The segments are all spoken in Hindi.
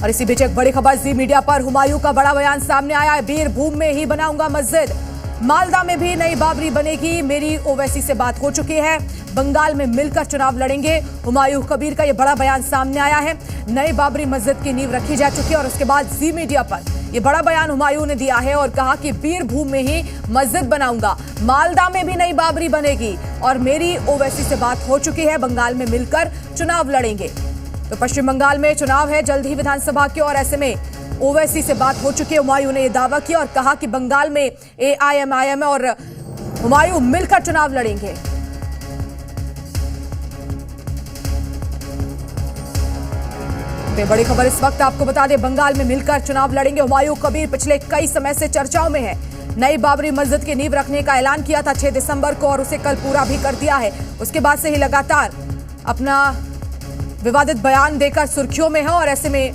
और इसी बीच एक बड़ी खबर जी मीडिया पर हुमायूं का बड़ा बयान सामने आया है। बीरभूम में ही बनाऊंगा मस्जिद, मालदा में भी नई बाबरी बनेगी, मेरी ओवैसी से बात हो चुकी है, बंगाल में मिलकर चुनाव लड़ेंगे। हुमायूं कबीर का यह बड़ा बयान सामने आया है। नई बाबरी मस्जिद की नींव रखी जा चुकी है और उसके बाद जी मीडिया पर यह बड़ा बयान हुमायूं ने दिया है और कहा कि बीरभूम में ही मस्जिद बनाऊंगा, मालदा में भी नई बाबरी बनेगी और मेरी ओवैसी से बात हो चुकी है, बंगाल में मिलकर चुनाव लड़ेंगे। तो पश्चिम बंगाल में चुनाव है जल्द ही विधानसभा के और ऐसे में ओवैसी से बात हो चुकी है। हुमायूं ने यह दावा किया और कहा कि बंगाल में एआईएमआईएम और हुमायूं मिलकर चुनाव लड़ेंगे। बड़ी खबर इस वक्त आपको बता दें, बंगाल में मिलकर चुनाव लड़ेंगे। हुमायूं कबीर पिछले कई समय से चर्चाओं में है। नई बाबरी मस्जिद की नींव रखने का ऐलान किया था 6 दिसंबर को और उसे कल पूरा भी कर दिया है। उसके बाद से ही लगातार अपना विवादित बयान देकर सुर्खियों में है और ऐसे में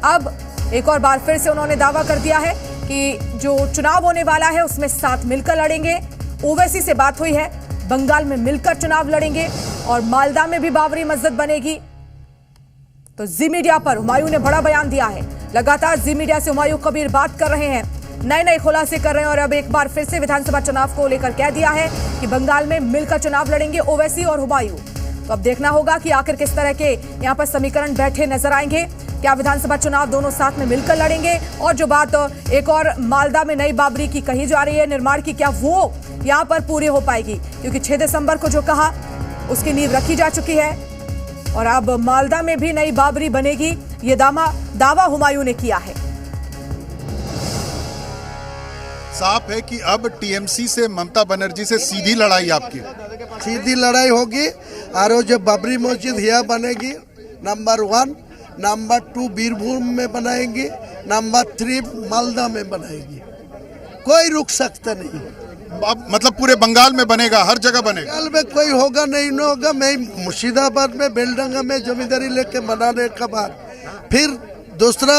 अब एक और बार फिर से उन्होंने दावा कर दिया है कि जो चुनाव होने वाला है उसमें साथ मिलकर लड़ेंगे। ओवैसी से बात हुई है, बंगाल में मिलकर चुनाव लड़ेंगे और मालदा में भी बाबरी मस्जिद बनेगी। तो जी मीडिया पर हुमायूं ने बड़ा बयान दिया है। लगातार जी मीडिया से हुमायूं कबीर बात कर रहे हैं, नए खुलासे कर रहे हैं और अब एक बार फिर से विधानसभा चुनाव को लेकर कह दिया है कि बंगाल में मिलकर चुनाव लड़ेंगे ओवैसी और हुमायूं। तो अब देखना होगा कि आखिर किस तरह के यहां पर समीकरण बैठे नजर आएंगे। क्या विधानसभा चुनाव दोनों साथ में मिलकर लड़ेंगे? और जो बात एक और मालदा में नई बाबरी की कही जा रही है निर्माण की, क्या वो यहां पर पूरी हो पाएगी? क्योंकि 6 दिसंबर को जो कहा उसकी नींव रखी जा चुकी है और अब मालदा में भी नई बाबरी बनेगी, ये दावा हुमायूं ने किया है। साफ है कि अब टीएमसी से ममता बनर्जी से सीधी लड़ाई आपकी, सीधी लड़ाई होगी। और जो बाबरी मस्जिद यहाँ बनेगी, नंबर 1, नंबर 2 बीरभूम में बनाएंगे, नंबर 3 मालदा में बनाएगी। कोई रुक सकता नहीं। अब मतलब पूरे बंगाल में बनेगा, हर जगह बनेगा। बंगाल में कोई होगा नहीं न होगा। मैं मुर्शिदाबाद में बेलडंगा में जमींदारी लेके बनाने के बाद फिर दूसरा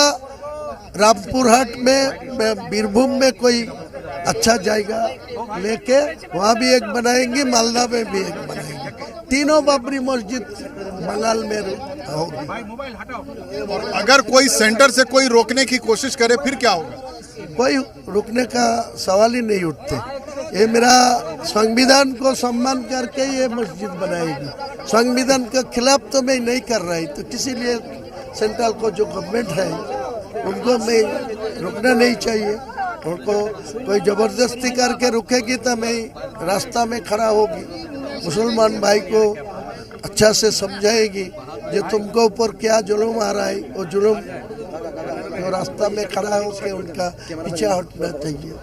रामपुरहाट में बीरभूम में कोई अच्छा जाएगा लेके वहाँ भी एक बनाएंगे, मालदा में भी एक बनाएंगे। तीनों बाबरी मस्जिद बंगाल में होगी। अगर कोई सेंटर से कोई रोकने की कोशिश करे फिर क्या होगा? कोई रुकने का सवाल ही नहीं उठते। ये मेरा संविधान को सम्मान करके ये मस्जिद बनाएगी। संविधान के खिलाफ तो मैं नहीं कर रही, तो इसीलिए सेंट्रल को जो गवर्नमेंट है उनको मैं रुकना नहीं चाहिए। उनको कोई जबरदस्ती करके रुकेगी तो मैं रास्ता में खड़ा होगी, मुसलमान भाई को अच्छा से समझाएगी जो तुमको ऊपर क्या जुल्म आ रहा है, वो जुल्म रास्ता में खड़ा होकर उनका पीछे हटना चाहिए।